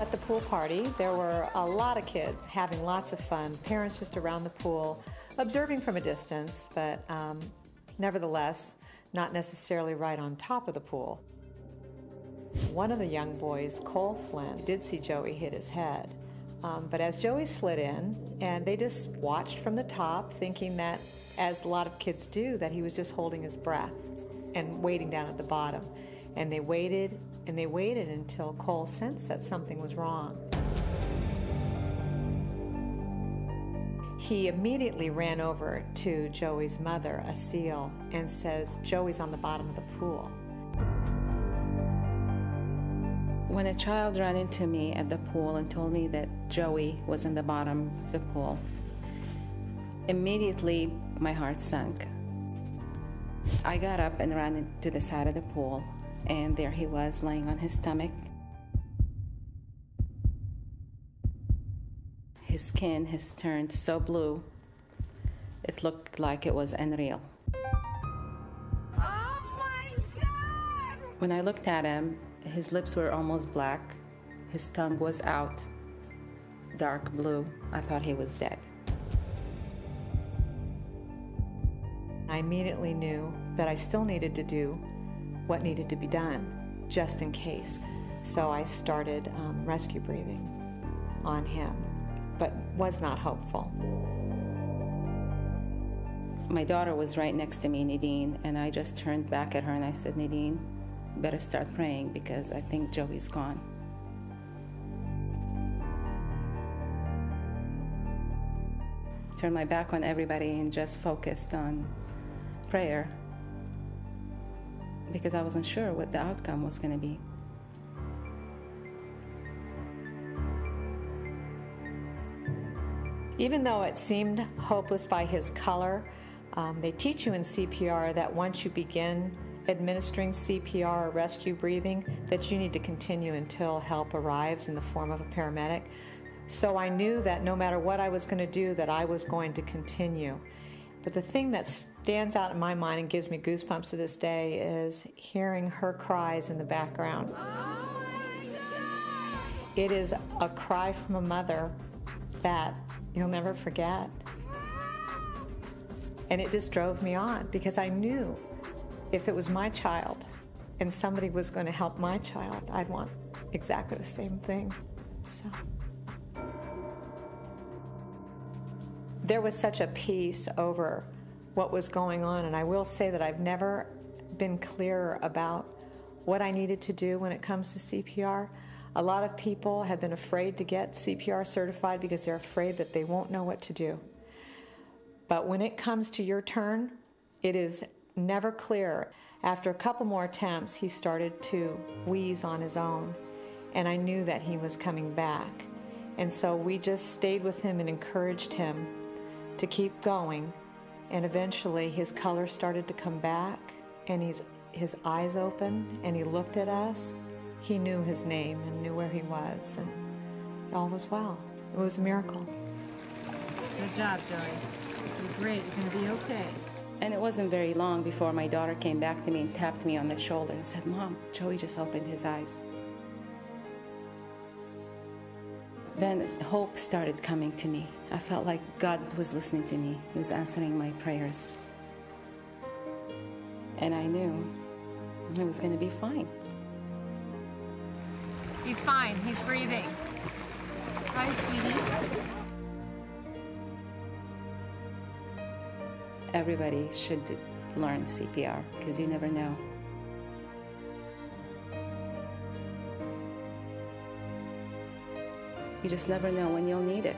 at the pool party. There were a lot of kids having lots of fun, parents just around the pool, observing from a distance, but nevertheless, not necessarily right on top of the pool. One of the young boys, Cole Flynn, did see Joey hit his head. But as Joey slid in, and they just watched from the top, thinking that, as a lot of kids do, that he was just holding his breath and waiting down at the bottom. And they waited, and they waited until Cole sensed that something was wrong. He immediately ran over to Joey's mother, a SEAL, and says, "Joey's on the bottom of the pool." When a child ran into me at the pool and told me that Joey was in the bottom of the pool, immediately my heart sank. I got up and ran to the side of the pool, and there he was laying on his stomach. His skin has turned so blue, it looked like it was unreal. Oh my God! When I looked at him, his lips were almost black. His tongue was out, dark blue. I thought he was dead. I immediately knew that I still needed to do what needed to be done, just in case. So I started rescue breathing on him, but was not hopeful. My daughter was right next to me, Nadine, and I just turned back at her and I said, "Nadine, you better start praying because I think Joey's gone." Turned my back on everybody and just focused on prayer because I wasn't sure what the outcome was going to be. Even though it seemed hopeless by his color, they teach you in CPR that once you begin administering CPR or rescue breathing, that you need to continue until help arrives in the form of a paramedic. So I knew that no matter what I was going to do, that I was going to continue. But the thing that stands out in my mind and gives me goosebumps to this day is hearing her cries in the background. It is a cry from a mother that you'll never forget. And it just drove me on because I knew if it was my child and somebody was going to help my child, I'd want exactly the same thing. So there was such a peace over what was going on, and I will say that I've never been clearer about what I needed to do when it comes to CPR. A lot of people have been afraid to get CPR certified because they're afraid that they won't know what to do. But when it comes to your turn, it is never clear. After a couple more attempts, he started to wheeze on his own, and I knew that he was coming back. And so we just stayed with him and encouraged him to keep going, and eventually his color started to come back, and his eyes opened, and he looked at us. He knew his name and knew where he was, and all was well. It was a miracle. Good job, Joey. You're great. You're going to be okay. And it wasn't very long before my daughter came back to me and tapped me on the shoulder and said, "Mom, Joey just opened his eyes." Then hope started coming to me. I felt like God was listening to me. He was answering my prayers. And I knew it was going to be fine. He's fine. He's breathing. Hi, sweetie. Everybody should learn CPR because you never know. You just never know when you'll need it.